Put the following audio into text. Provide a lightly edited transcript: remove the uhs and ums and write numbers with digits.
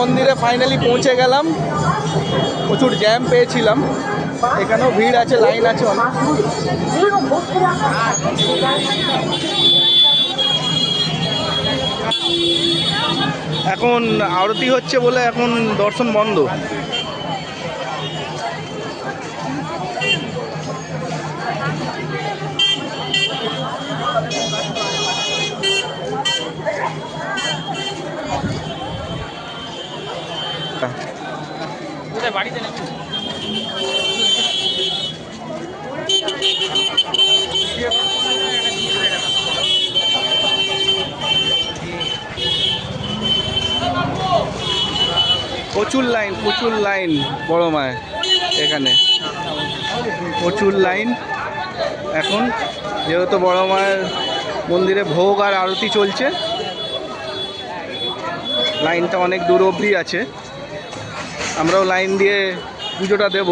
মন্দিরে ফাইনালি পৌঁছে গেলাম। প্রচুর জ্যাম পেয়েছিলাম, এখানেও ভিড় আছে, লাইন আছে অনেক। এখন আরতি হচ্ছে বলে এখন দর্শন বন্ধ। বাড়িতে প্রচুর লাইন বড় মায়ের এখানে প্রচুর লাইন। এখন যেহেতু বড় মায়ের মন্দিরে ভোগ আর আরতি চলছে, লাইনটা অনেক দূর অবধি আছে। আমরাও লাইন দিয়ে পুজোটা দেব।